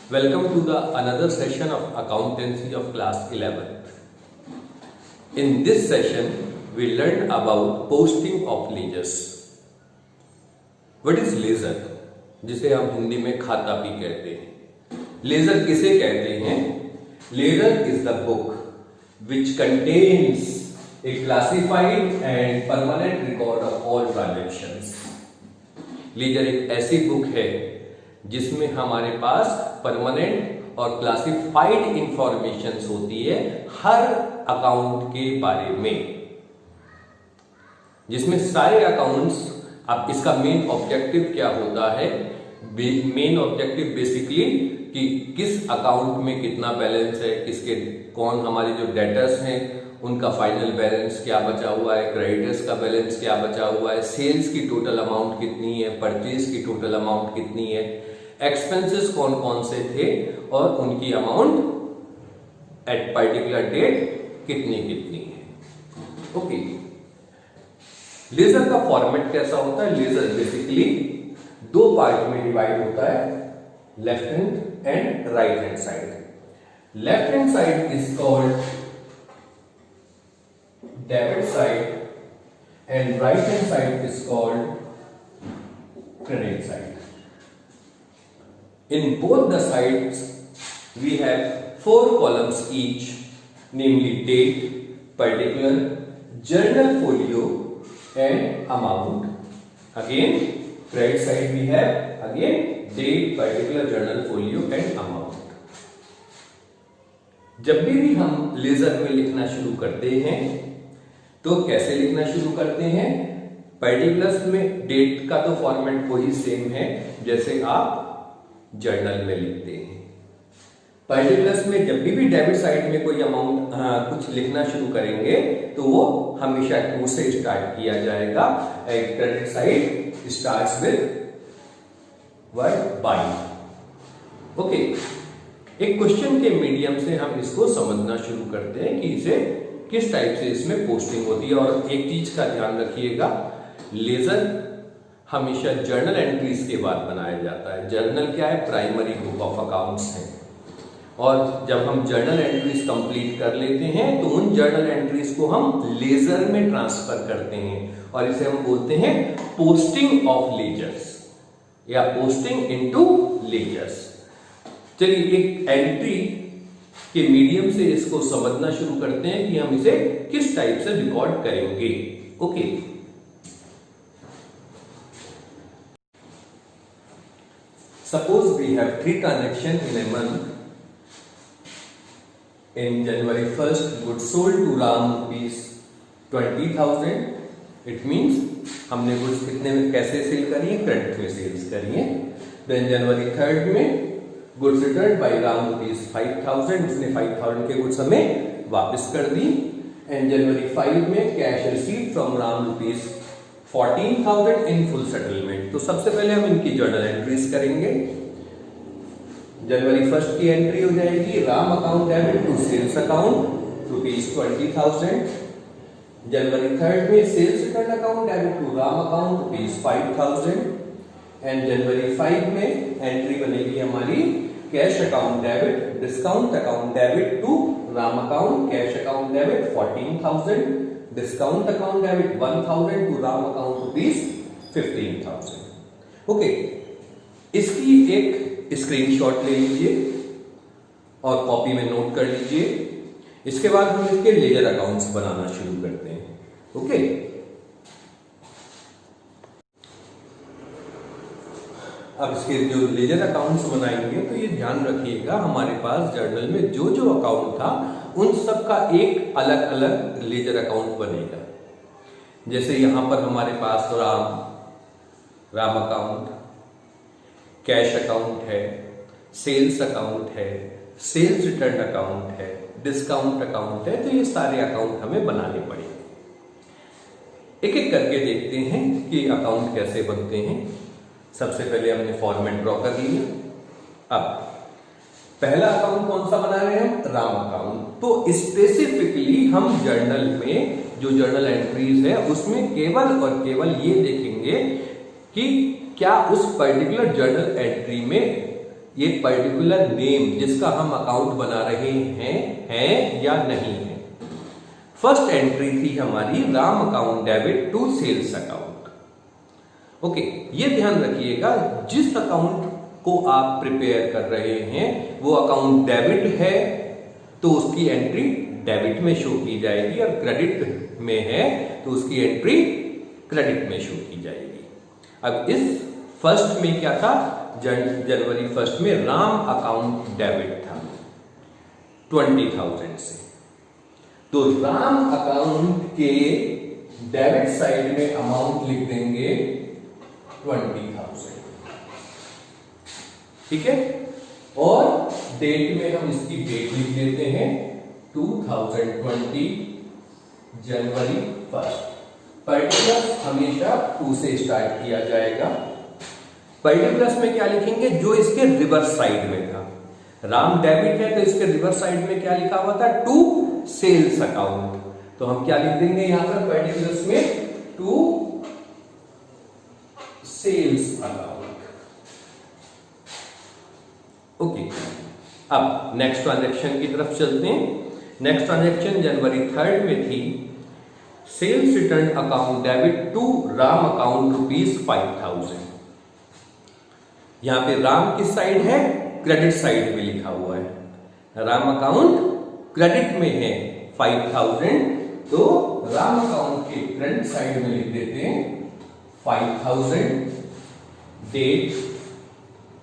Welcome to the another session of accountancy of class 11th. In this session, we learn about posting of ledgers. What is ledger? जिसे हम हिंदी में खाता भी कहते हैं. Ledger किसे कहते हैं? Ledger is the book which contains a classified and permanent record of all transactions. ledger एक ऐसी बुक है जिसमें हमारे पास परमानेंट और क्लासिफाइड इंफॉर्मेशन होती है हर अकाउंट के बारे में, जिसमें सारे अकाउंट्स. अब इसका मेन ऑब्जेक्टिव क्या होता है? मेन ऑब्जेक्टिव बेसिकली कि किस अकाउंट में कितना बैलेंस है, किसके कौन हमारे जो डेटर्स हैं उनका फाइनल बैलेंस क्या बचा हुआ है, क्रेडिटर्स का बैलेंस क्या बचा हुआ है, सेल्स की टोटल अमाउंट कितनी है, परचेज की टोटल अमाउंट कितनी है, एक्सपेंसेस कौन कौन से थे और उनकी अमाउंट एट पर्टिकुलर डेट कितनी कितनी है. ओके, लेजर का फॉर्मेट कैसा होता है? लेजर बेसिकली दो पार्ट में डिवाइड होता है, left hand and right hand side. Left hand side is called debit side and right hand side is called credit side. In both the sides, we have 4 columns each, namely date, particular, journal folio, and amount. Again, credit side we have again date, particular, journal folio, and amount. जब भी हम laser में लिखना शुरू करते हैं तो कैसे लिखना शुरू करते हैं? पर्टिकुलर्स में डेट का तो फॉर्मेट वही सेम है जैसे आप जर्नल में लिखते हैं. पर्टिकुलर्स में जब भी डेबिट साइड में कोई अमाउंट कुछ लिखना शुरू करेंगे तो वो हमेशा टू से स्टार्ट किया जाएगा. Credit side starts with word by. Okay, एक क्वेश्चन के मीडियम से हम इसको समझना शुरू करते हैं कि इसे किस टाइप से इसमें पोस्टिंग होती है. और एक चीज का ध्यान रखिएगा, लेजर हमेशा जर्नल एंट्रीज के बाद बनाया जाता है. जर्नल क्या है? प्राइमरी बुक ऑफ अकाउंट्स है. और जब हम जर्नल एंट्रीज कंप्लीट कर लेते हैं तो उन जर्नल एंट्रीज को हम लेजर में ट्रांसफर करते हैं और इसे हम बोलते हैं पोस्टिंग ऑफ लेजर्स या पोस्टिंग इनटू लेजर्स. चलिए एक एंट्री के मीडियम से इसको समझना शुरू करते हैं कि हम इसे किस टाइप से रिकॉर्ड करेंगे. Okay, suppose we have 3 transactions in a month. In January 1st, goods sold to Ram rupees 20,000. It means हमने गुड्स कितने में कैसे सेल करी है? क्रेडिट में सेल्स करी है. Then January 3rd में goods return by Ram rupees 5,000. उसने 5,000 के गुड्स हमें वापस कर दी. एंड January 5 में cash receive from Ram rupees 14,000 in full settlement. तो सबसे पहले हम इनकी जर्नल एंट्रीज करेंगे. जनवरी 1st की एंट्री हो जाएगी Ram account debit to sales account rupees 20,000. जनवरी 3rd में sales return account debit to Ram account rupees 5,000. And जनवरी 5 में एंट्री बनेगी हमारी cash account debit discount account debit to Ram account cash account debit 14,000. Discount account debit 1,000 to Ram account rupees 15,000. Okay, इसकी एक screenshot ले लीजिए और कॉपी में नोट कर लीजिए. इसके बाद हम इसके लेजर अकाउंट्स बनाना शुरू करते हैं. ओके, अब इसके जो लेजर अकाउंट्स बनाएंगे तो ये ध्यान रखिएगा हमारे पास जर्नल में जो जो अकाउंट था उन सब का एक अलग अलग लेजर अकाउंट बनेगा. जैसे यहां पर हमारे पास राम अकाउंट, कैश अकाउंट है, सेल्स अकाउंट है, सेल्स रिटर्न अकाउंट है, डिस्काउंट अकाउंट है. तो ये सारे अकाउंट हमें बनाने पड़ेंगे. एक एक करके देखते हैं कि अकाउंट कैसे बनते हैं. सबसे पहले हमने फॉर्मेट ड्रॉ कर लिया. अब पहला अकाउंट कौन सा बना रहे हैं? राम अकाउंट. तो स्पेसिफिकली हम जर्नल में जो जर्नल एंट्रीज है उसमें केवल और केवल ये देखेंगे कि क्या उस पर्टिकुलर जर्नल एंट्री में ये पर्टिकुलर नेम जिसका हम अकाउंट बना रहे हैं या नहीं है। फर्स्ट एंट्री थी हमारी Ram account debit to sales account. Okay, ये ध्यान रखिएगा जिस अकाउंट को आप प्रिपेयर कर रहे हैं वो अकाउंट डेबिट है तो उसकी एंट्री डेबिट में शो की जाएगी, और क्रेडिट में है तो उसकी एंट्री क्रेडिट में शो की जाएगी। अब इस फर्स्ट में क्या था, जनवरी फर्स्ट में राम अकाउंट डेबिट था 20,000 से, तो राम अकाउंट के डेबिट साइड में अमाउंट लिख देंगे 20,000, ठीक है। और डेट में हम इसकी डेट लिख देते हैं 2020 जनवरी 1। पर्टिकुलर हमेशा 2 से स्टार्ट किया जाएगा। पर्टिकुलर्स में क्या लिखेंगे, जो इसके रिवर्स साइड में था। राम डेबिट है तो इसके रिवर्स साइड में क्या लिखा हुआ था, टू सेल्स अकाउंट, तो हम क्या लिख देंगे यहां पर पर्टिकुलर्स में टू सेल्स अकाउंट। ओके, अब नेक्स्ट ट्रांजैक्शन की तरफ चलते हैं। नेक्स्ट ट्रांजैक्शन जनवरी 3 में थी, sales return account debit to Ram account ₹5,000। यहां पे राम किस साइड है, क्रेडिट साइड में लिखा हुआ है। राम अकाउंट क्रेडिट में है 5,000, तो राम अकाउंट के क्रेडिट साइड में लिख देते हैं 5,000, डेट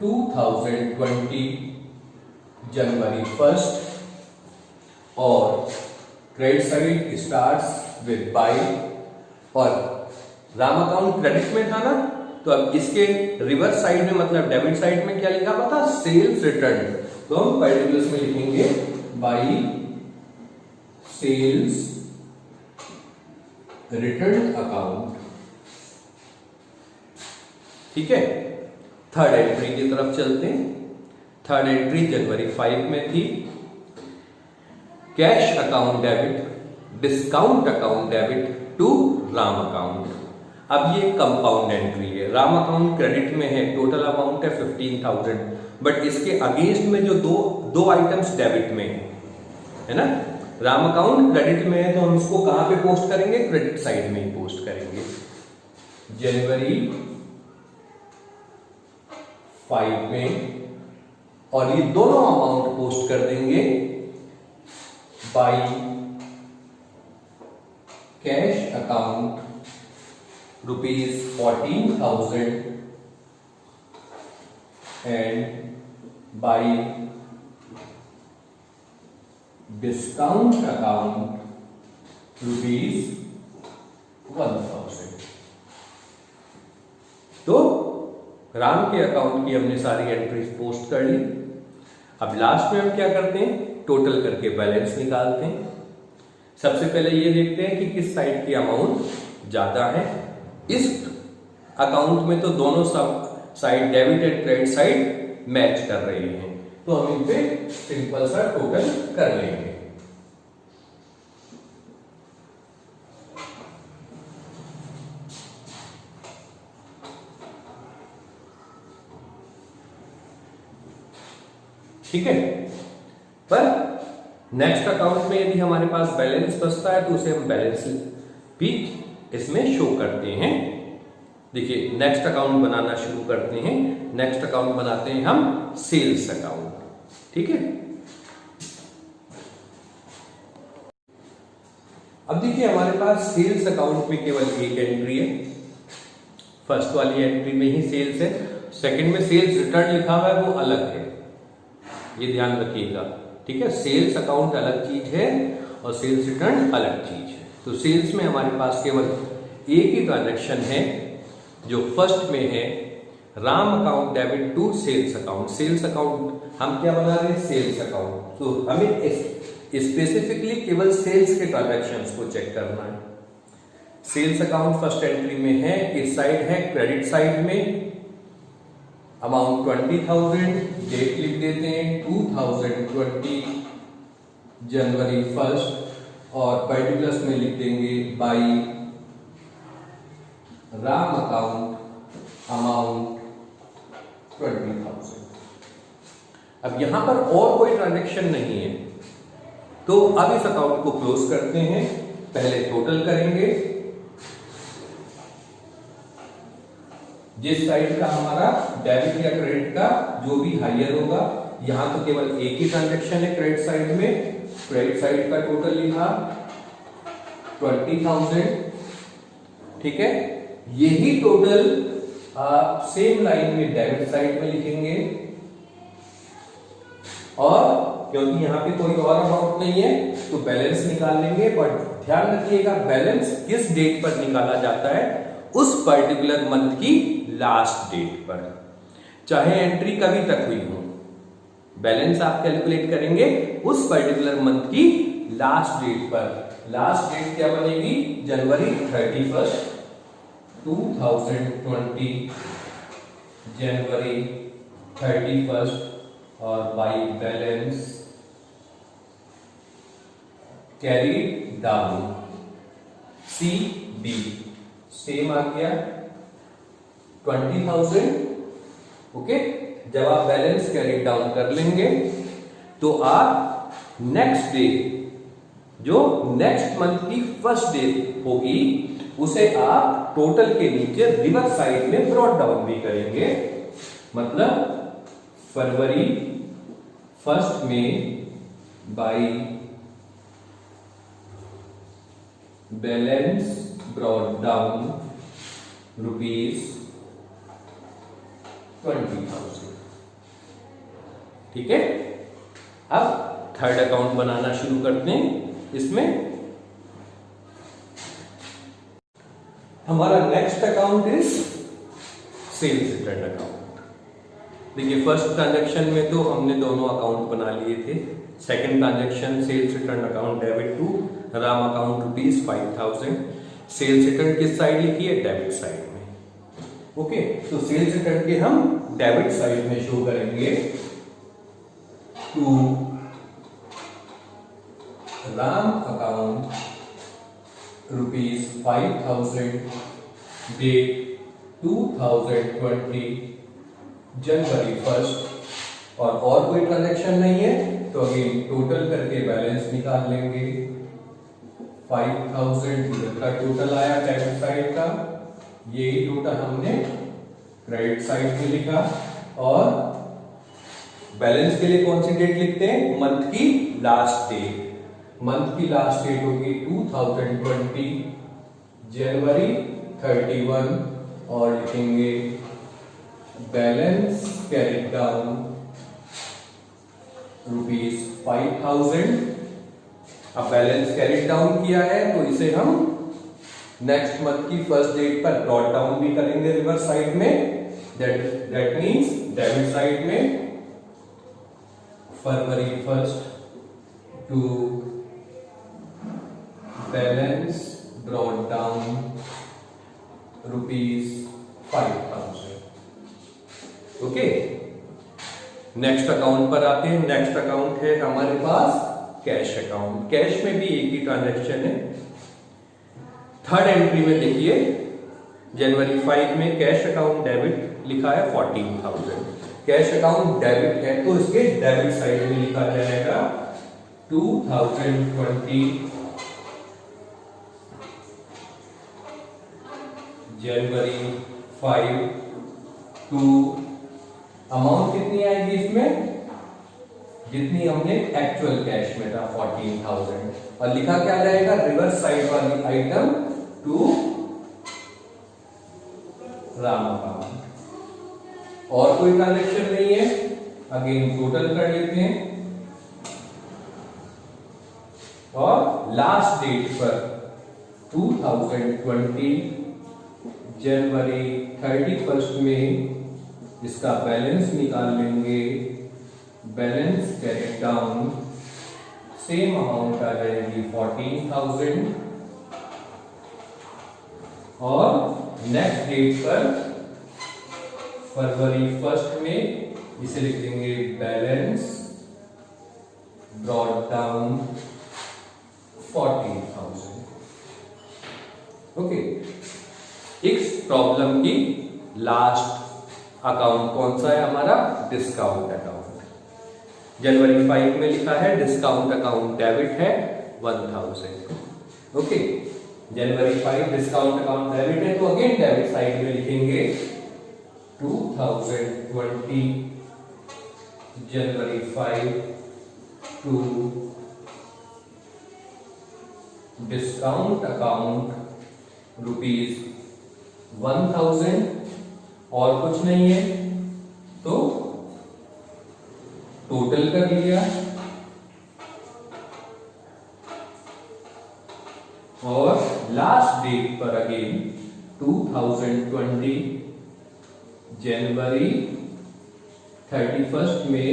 2020 जनवरी 1, और credit side starts with by, और राम अकाउंट क्रेडिट में था ना, तो अब इसके रिवर्स साइड में मतलब डेबिट साइड में क्या लिखा हुआ था, सेल्स रिटर्न, तो हम पर्टिकुलर्स में लिखेंगे बाय सेल्स रिटर्न अकाउंट, ठीक है। थर्ड एंट्री की तरफ चलते हैं। थर्ड एंट्री जनवरी 5 में थी, cash account debit discount account debit to Ram account. अब ये कंपाउंड एंट्री है, राम अकाउंट क्रेडिट में है, टोटल अमाउंट है 15,000, बट इसके अगेंस्ट में जो दो आइटम्स डेबिट में है ना, राम अकाउंट क्रेडिट में है तो हम इसको कहां पे पोस्ट करेंगे, क्रेडिट साइड में ही पोस्ट करेंगे। जनवरी 5 में, और ये दोनों अमाउंट पोस्ट कर देंगे by cash account ₹14,000 and bye discount account ₹1,000। तो राम के अकाउंट की हमने सारी एंट्रीज पोस्ट कर ली। अब लास्ट में हम क्या करते हैं, टोटल करके बैलेंस निकालते हैं। सबसे पहले ये देखते हैं कि किस साइड की अमाउंट ज्यादा है। इस अकाउंट में तो दोनों सब side debit and credit side match कर रहे हैं, तो हम इन पे सिंपल सा टोटल कर लेंगे। ठीक है, पर नेक्स्ट अकाउंट में यदि हमारे पास बैलेंस बचता है तो उसे हम बैलेंस भी इसमें शो करते हैं। देखिए नेक्स्ट अकाउंट बनाना शुरू करते हैं। नेक्स्ट अकाउंट बनाते हैं हम सेल्स अकाउंट, ठीक है। अब देखिए हमारे पास सेल्स अकाउंट में केवल एक एंट्री है, फर्स्ट वाली एंट्री में ही सेल्स है, सेकंड में सेल्स रिटर्न लिखा हुआ है वो अलग है, ये ध्यान रखिएगा, ठीक है। सेल्स अकाउंट अलग चीज है और सेल्स रिटर्न अलग चीज है। तो सेल्स में हमारे पास केवल एक ही ट्रांजैक्शन है जो फर्स्ट में है, Ram account debit to sales account. Sales account हम क्या बना रहे हैं, सेल्स अकाउंट, तो हमें स्पेसिफिकली केवल सेल्स के ट्रांजैक्शंस को चेक करना है। सेल्स अकाउंट फर्स्ट एंट्री में है, किस साइड है, क्रेडिट साइड में, अमाउंट 20,000, डेट लिख देते हैं 2020 जनवरी 1, और पर्टिकुलर्स में लिख देंगे बाय राम अकाउंट अमाउंट 20,000। अब यहां पर और कोई ट्रांजैक्शन नहीं है, तो अब इस अकाउंट को क्लोज करते हैं। पहले टोटल करेंगे, जिस साइड का हमारा डेबिट या क्रेडिट का जो भी हायर होगा, यहां तो केवल एक ही ट्रांजैक्शन है क्रेडिट साइड में, क्रेडिट साइड का टोटल लिखा 20,000, ठीक है। यही टोटल आप सेम लाइन में डेबिट साइड में लिखेंगे, और क्योंकि यहां पे कोई और अमाउंट नहीं है तो बैलेंस निकाल लेंगे। बट ध्यान रखिएगा, बैलेंस किस डेट पर निकाला जाता है, उस पर्टिकुलर मंथ की लास्ट डेट पर, चाहे एंट्री कभी तक हुई हो, बैलेंस आप कैलकुलेट करेंगे उस पर्टिकुलर मंथ की लास्ट डेट पर। लास्ट डेट क्या बनेगी, जनवरी 31, 2020, जनवरी 31, और by balance carry down, CB same आ गया 20,000। ओके, जब आप बैलेंस कैरी डाउन कर लेंगे तो आप नेक्स्ट डे, जो नेक्स्ट मंथ की फर्स्ट डे होगी, उसे आप टोटल के नीचे रिवर्स साइड में ब्रॉट डाउन भी करेंगे। मतलब फरवरी 1 में बाई बैलेंस ब्रॉट डाउन ₹20,000, ठीक है। अब थर्ड अकाउंट बनाना शुरू करते हैं। इसमें हमारा next account is sales return account. देखिए, फर्स्ट ट्रांजैक्शन में तो हमने दोनों अकाउंट बना लिए थे। Second transaction sales return account debit to Ram account ₹5,000। Sales return किस साइड लिखी है, डेबिट साइड में। ओके, तो सेल्स रिटर्न के हम डेबिट साइड में शो करेंगे टू राम अकाउंट ₹5,000, डेट 2020, जनवरी 1, और कोई ट्रांजैक्शन नहीं है तो अगेन टोटल करके बैलेंस निकाल लेंगे। 5,000 इधर का टोटल आया डेबिट साइड का, यही टोटल हमने क्रेडिट साइड में लिखा। और बैलेंस के लिए कौन सी डेट लिखते हैं, मंथ की लास्ट डेट। मंथ की लास्ट डेट होगी 2020, जनवरी 31, और लिखेंगे बैलेंस कैरी डाउन ₹5,000। अब बैलेंस कैरी डाउन किया है तो इसे हम नेक्स्ट मंथ की फर्स्ट डेट पर ब्रॉट डाउन भी करेंगे रिवर्स साइड में। दैट मींस डेबिट साइड में फरवरी 1 to balance brought down ₹5,000। Okay, next account पर आते हैं। नेक्स्ट अकाउंट है हमारे पास कैश अकाउंट। कैश में भी एक ही ट्रांजैक्शन है। थर्ड एंट्री में देखिए, जनवरी 5 में कैश अकाउंट डेबिट लिखा है 14,000। कैश अकाउंट डेबिट है तो इसके डेबिट साइड में लिखा जाएगा 2020, जनवरी 5 टू, अमाउंट कितनी आएगी इसमें, जितनी हमने एक्चुअल कैश में था 14,000, और लिखा क्या जाएगा रिवर्स साइड वाली आइटम टू राम अकाउंट। और कोई ट्रांजैक्शन नहीं है, अगेन टोटल कर लेते हैं, और लास्ट डेट पर 2020, जनवरी 31 में इसका बैलेंस निकाल लेंगे। Balance carry down, same amount आ जाएगी 14,000, और नेक्स्ट डेट पर फरवरी 1 में इसे लिख देंगे बैलेंस ब्रॉट डाउन 14,000। ओके, इस प्रॉब्लम की लास्ट अकाउंट कौन सा है हमारा, डिस्काउंट अकाउंट। जनवरी 5 में लिखा है डिस्काउंट अकाउंट डेबिट है 1000। ओके, जनवरी 5 डिस्काउंट अकाउंट डेबिट है तो अगेन डेबिट साइड में लिखेंगे 2020 जनवरी 5 टू डिस्काउंट अकाउंट ₹1000 और कुछ नहीं है तो टोटल कर लिया और लास्ट डेट पर अगेन 2020 जनवरी 31 में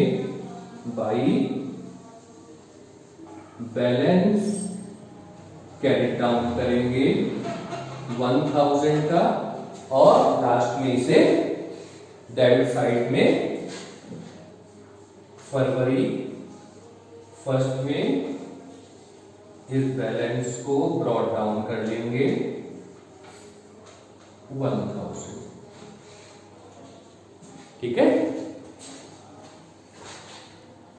बाई बैलेंस कैरी डाउन करेंगे 1000 का और लास्ट में इसे डेबिट साइड में फरवरी 1 में इस बैलेंस को ब्रॉट डाउन कर लेंगे 1000। ठीक है।